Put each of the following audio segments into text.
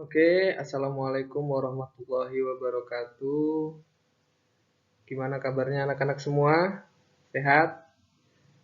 Oke, Assalamualaikum warahmatullahi wabarakatuh. Gimana kabarnya anak-anak semua? Sehat?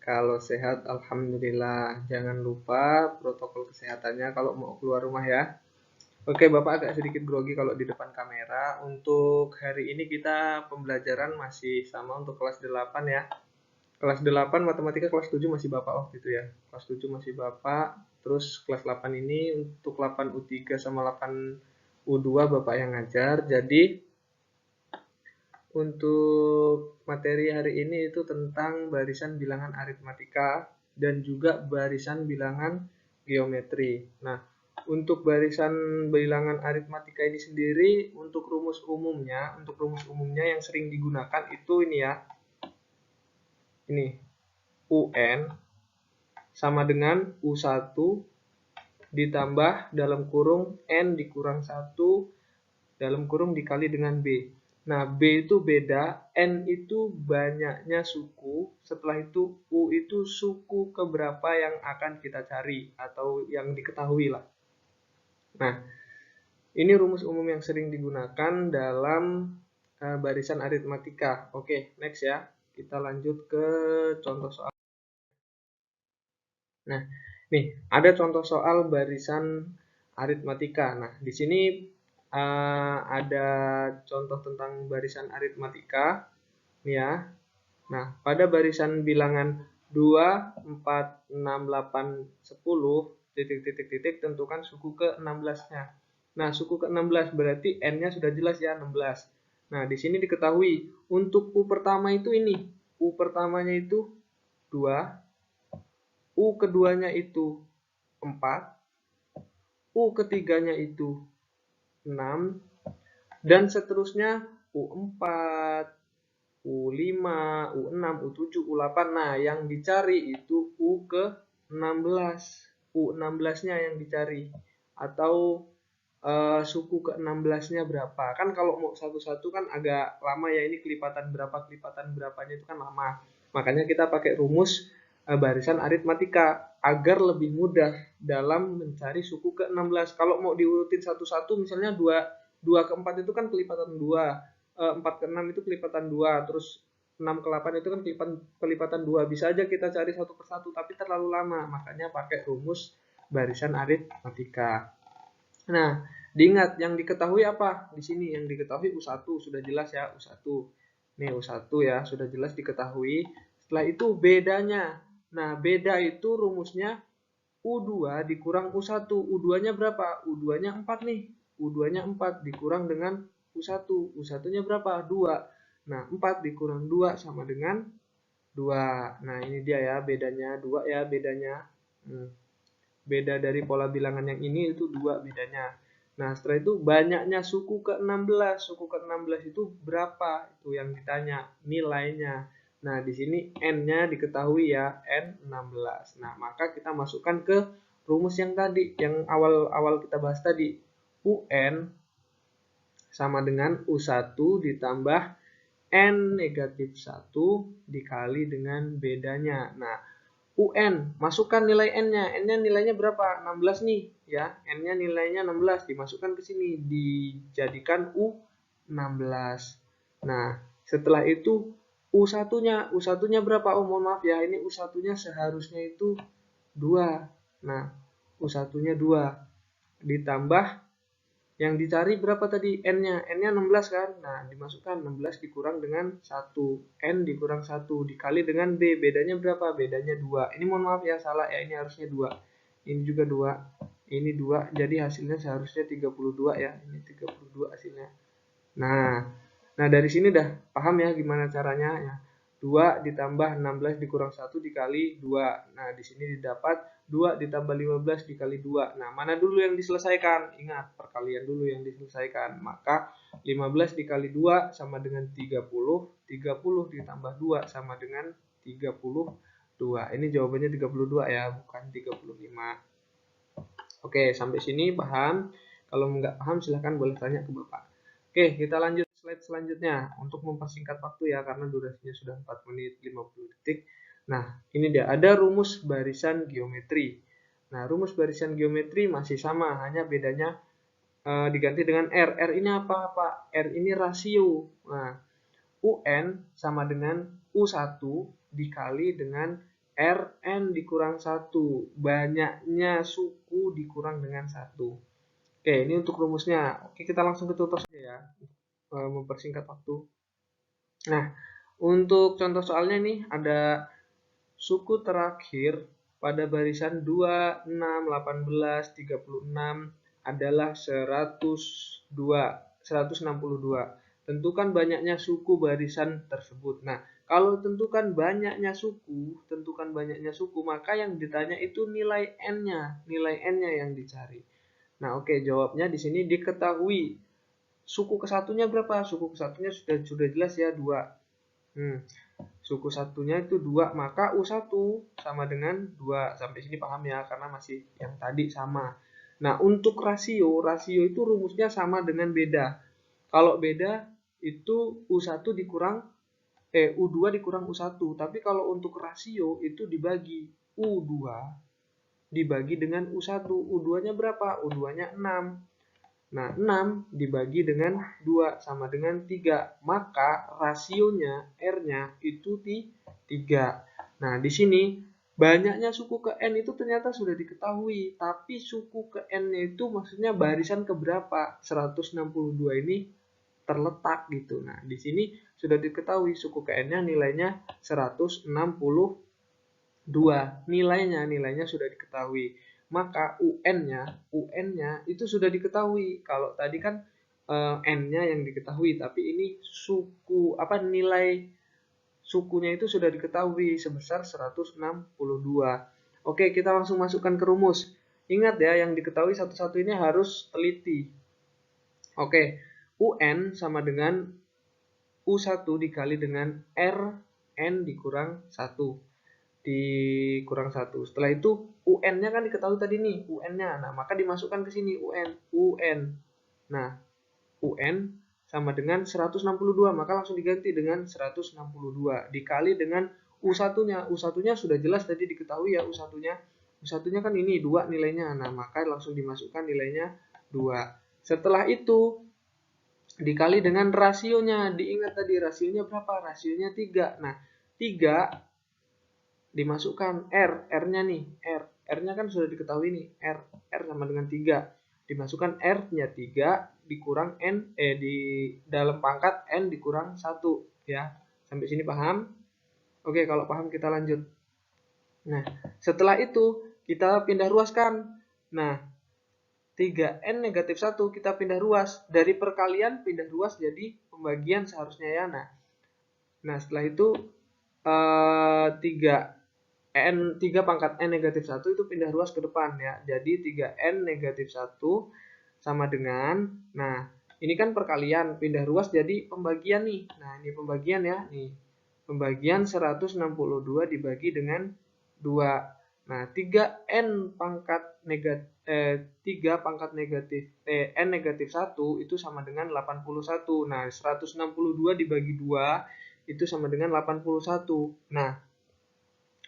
Kalau sehat, Alhamdulillah. Jangan lupa protokol kesehatannya kalau mau keluar rumah ya. Oke, Bapak agak sedikit grogi kalau di depan kamera. Untuk hari ini kita pembelajaran masih sama untuk kelas 8 ya. Kelas 8 matematika, kelas 7 masih Bapak waktu itu ya. Kelas 7 masih Bapak. Terus kelas 8 ini untuk 8 U3 sama 8 U2 Bapak yang ngajar. Jadi untuk materi hari ini itu tentang barisan bilangan aritmatika dan juga barisan bilangan geometri. Nah, untuk barisan bilangan aritmatika ini sendiri untuk rumus umumnya yang sering digunakan itu ini ya. Ini UN sama dengan U1 ditambah dalam kurung N dikurang 1 dalam kurung dikali dengan B. Nah, B itu beda, N itu banyaknya suku, setelah itu U itu suku keberapa yang akan kita cari atau yang diketahui lah. Nah, ini rumus umum yang sering digunakan dalam barisan aritmatika. Oke, next ya. Kita lanjut ke contoh soal. Nah, nih ada contoh soal barisan aritmatika. Nah, di sini ada contoh tentang barisan aritmatika, nih ya. Nah, pada barisan bilangan 2, 4, 6, 8, 10, titik, titik, titik, tentukan suku ke-16-nya. Nah, suku ke-16 berarti N-nya sudah jelas ya, 16. Nah, di sini diketahui untuk U pertama itu ini. U pertamanya itu 2, U keduanya itu 4, U ketiganya itu 6, dan seterusnya U4, U5, U6, U7, U8. Nah, yang dicari itu U ke-16. U16-nya yang dicari. Atau suku ke-16-nya berapa. Kan kalau mau satu-satu kan agak lama ya, ini kelipatan berapanya itu kan lama. Makanya kita pakai rumus barisan aritmatika agar lebih mudah dalam mencari suku ke-16. Kalau mau diurutin satu-satu misalnya 2 ke 4 itu kan kelipatan 2, 4 ke 6 itu kelipatan 2, terus 6 ke 8 itu kan kelipatan 2. Bisa aja kita cari satu persatu tapi terlalu lama. Makanya pakai rumus barisan aritmatika. Nah, diingat yang diketahui apa? Di sini yang diketahui U1 sudah jelas ya, U1. Nih U1 ya, sudah jelas diketahui. Setelah itu bedanya. Nah, beda itu rumusnya U2 dikurang U1. U2-nya berapa? U2-nya 4 nih. U2-nya 4 dikurang dengan U1. U1-nya berapa? 2. Nah, 4 dikurang 2 sama dengan 2. Nah, ini dia ya bedanya. 2 ya bedanya. Beda dari pola bilangan yang ini itu 2 bedanya. Nah, setelah itu banyaknya suku ke-16. Suku ke-16 itu berapa? Itu yang ditanya, nilainya. Nah, di sini N-nya diketahui ya, N16. Nah, maka kita masukkan ke rumus yang tadi, yang awal-awal kita bahas tadi. UN sama dengan U1 ditambah N negatif 1 dikali dengan bedanya. Nah, UN, masukkan nilai N-nya. N-nya nilainya berapa? 16 nih, ya. N-nya nilainya 16, dimasukkan ke sini, dijadikan U16. Nah, setelah itu U1-nya, U1-nya berapa? Oh, mohon maaf ya, ini U1-nya seharusnya itu 2. Nah, U1-nya 2 ditambah yang dicari berapa tadi? N-nya. N-nya 16 kan? Nah, dimasukkan 16 dikurang dengan 1. N dikurang 1 dikali dengan B. Bedanya berapa? Bedanya 2. Ini mohon maaf ya, salah ya. Ini harusnya 2. Ini juga 2. Ini 2. Jadi hasilnya seharusnya 32 ya. Ini 32 hasilnya. Nah, dari sini udah paham ya gimana caranya ya. 2 ditambah 16 dikurang 1 dikali 2. Nah, di sini didapat 2 ditambah 15 dikali 2. Nah, mana dulu yang diselesaikan? Ingat, perkalian dulu yang diselesaikan. Maka 15 dikali 2 sama dengan 30. 30 ditambah 2 sama dengan 32. Ini jawabannya 32 ya, bukan 35. Oke, sampai sini paham? Kalau nggak paham silahkan boleh tanya ke Bapak. Oke, kita lanjut slide selanjutnya untuk mempersingkat waktu ya karena durasinya sudah 4 menit 50 detik. Nah, ini dia ada rumus barisan geometri. Nah, rumus barisan geometri masih sama, hanya bedanya diganti dengan R. R ini apa, Pak? R ini rasio. Nah, UN sama dengan U1 dikali dengan Rn dikurang 1. Banyaknya suku dikurang dengan 1. Oke, ini untuk rumusnya. Oke, kita langsung ke contoh saja ya, mempersingkat waktu. Nah, untuk contoh soalnya nih ada suku terakhir pada barisan 2, 6, 18, 36 adalah 162. Tentukan banyaknya suku barisan tersebut. Nah, kalau tentukan banyaknya suku, maka yang ditanya itu nilai n-nya yang dicari. Nah, oke, jawabnya di sini diketahui. Suku kesatunya berapa? Suku kesatunya sudah jelas ya, 2. Suku satunya itu 2, maka U1 sama dengan 2. Sampai sini paham ya, karena masih yang tadi sama. Nah, untuk rasio itu rumusnya sama dengan beda. Kalau beda itu U1 dikurang U2 dikurang U1. Tapi kalau untuk rasio itu dibagi U2 dibagi dengan U1. U2-nya berapa? U2-nya 6. Nah, 6 dibagi dengan 2 sama dengan 3. Maka rasionya R-nya itu 3. Nah, di sini banyaknya suku ke N itu ternyata sudah diketahui. Tapi suku ke N-nya itu maksudnya barisan keberapa? 162 ini terletak gitu. Nah, di sini sudah diketahui suku ke N-nya nilainya 162. Nilainya sudah diketahui. Maka UN-nya itu sudah diketahui. Kalau tadi kan N-nya yang diketahui, tapi ini nilai sukunya itu sudah diketahui sebesar 162. Oke, kita langsung masukkan ke rumus. Ingat ya, yang diketahui satu-satu ini harus teliti. Oke, UN sama dengan U1 dikali dengan RN dikurang 1. Dikurang 1. Setelah itu UN-nya kan diketahui tadi nih, UN-nya. Nah, maka dimasukkan ke sini UN. Nah, UN sama dengan 162, maka langsung diganti dengan 162 dikali dengan U1-nya. U1-nya sudah jelas tadi diketahui ya U1-nya. U1-nya kan ini 2 nilainya. Nah, maka langsung dimasukkan nilainya 2. Setelah itu dikali dengan rasionya. Diingat tadi rasionya berapa? Rasionya 3. Nah, 3 dimasukkan R-nya nih, R-nya kan sudah diketahui nih, R sama dengan 3. Dimasukkan R-nya 3 dikurang N, di dalam pangkat N dikurang 1 ya. Sampai sini paham? Oke, kalau paham kita lanjut. Nah, setelah itu kita pindah ruaskan. Nah, 3N negatif 1 kita pindah ruas. Dari perkalian pindah ruas jadi pembagian seharusnya ya. Nah setelah itu 3 pangkat N negatif 1 itu pindah ruas ke depan ya. Jadi 3N negatif 1 sama dengan, nah ini kan perkalian, pindah ruas jadi pembagian nih. Nah ini pembagian ya, nih. Pembagian 162 dibagi dengan 2. Nah 3N pangkat negatif, 3 pangkat negatif, N negatif 1 itu sama dengan 81. Nah 162 dibagi 2 itu sama dengan 81. Nah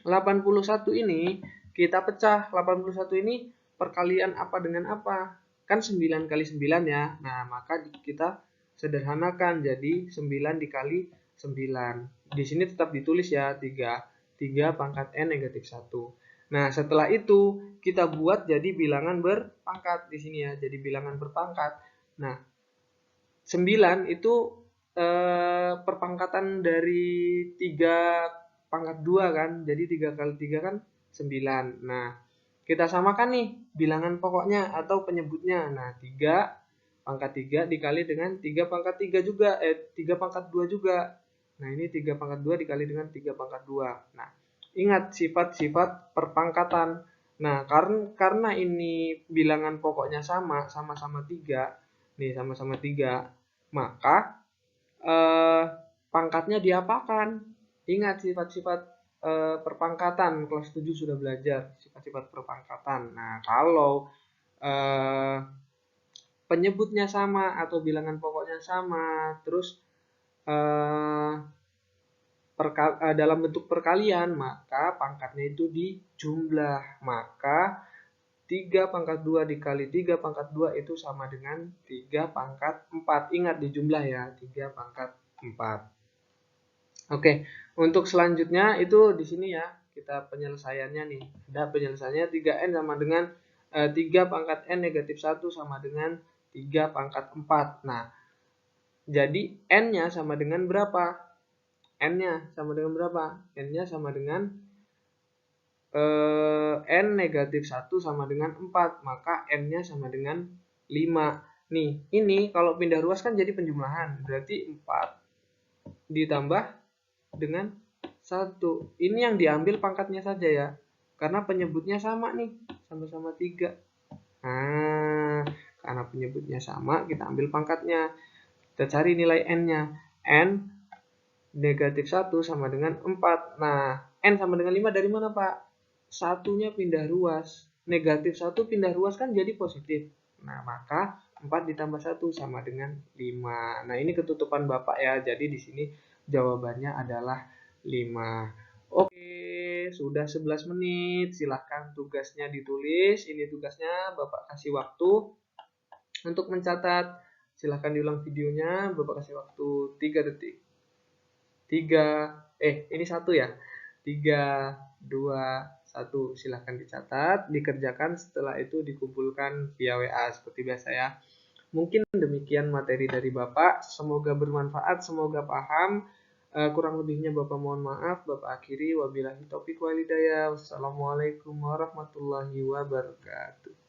81 ini kita pecah. 81 ini perkalian apa dengan apa? Kan 9 kali 9 ya. Nah, maka kita sederhanakan jadi 9 dikali 9. Di sini tetap ditulis ya 3 pangkat N negatif 1. Nah, setelah itu kita buat jadi bilangan berpangkat di sini ya. Jadi bilangan berpangkat. Nah, 9 itu perpangkatan dari 3 pangkat 2 kan. Jadi 3 kali 3 kan 9. Nah, kita samakan nih bilangan pokoknya atau penyebutnya. Nah, 3 pangkat 3 dikali dengan 3 pangkat 3 juga. 3 pangkat 2 juga. Nah, ini 3 pangkat 2 dikali dengan 3 pangkat 2. Nah, ingat sifat-sifat perpangkatan. Nah, karena ini bilangan pokoknya sama-sama 3. Nih, sama-sama 3. Maka pangkatnya diapakan? Ingat sifat-sifat perpangkatan, kelas 7 sudah belajar sifat-sifat perpangkatan. Nah, kalau penyebutnya sama atau bilangan pokoknya sama, terus dalam bentuk perkalian, maka pangkatnya itu dijumlah. Maka 3 pangkat 2 dikali 3 pangkat 2 itu sama dengan 3 pangkat 4. Ingat di jumlah ya, 3 pangkat 4. Oke, untuk selanjutnya itu di sini ya, kita penyelesaiannya nih. Ada penyelesaiannya 3N sama dengan 3 pangkat N negatif 1 sama dengan 3 pangkat 4. Nah, jadi N-nya sama dengan berapa? N-nya sama dengan berapa? N-nya sama dengan N negatif 1 sama dengan 4, maka N-nya sama dengan 5. Nih, ini kalau pindah ruas kan jadi penjumlahan, berarti 4 ditambah dengan 1. Ini yang diambil pangkatnya saja ya, karena penyebutnya sama nih, sama-sama 3. Nah, karena penyebutnya sama, kita ambil pangkatnya. Kita cari nilai N-nya. N negatif 1 sama dengan 4. Nah, N sama dengan 5 dari mana, Pak? Satunya pindah ruas. Negatif 1 pindah ruas kan jadi positif. Nah, maka 4 ditambah 1 sama dengan 5. Nah, ini ketutupan Bapak ya. Jadi di sini jawabannya adalah 5. Oke, sudah 11 menit. Silahkan tugasnya ditulis. Ini tugasnya Bapak kasih waktu untuk mencatat. Silahkan diulang videonya. Bapak kasih waktu 3 detik. 3, ini 1 ya. 3, 2, 1. Silahkan dicatat, dikerjakan, setelah itu dikumpulkan via WA seperti biasa ya. Mungkin demikian materi dari Bapak, semoga bermanfaat, semoga paham. Kurang lebihnya Bapak mohon maaf. Bapak akhiri, wabillahi taufiq wal hidayah. Wassalamualaikum warahmatullahi wabarakatuh.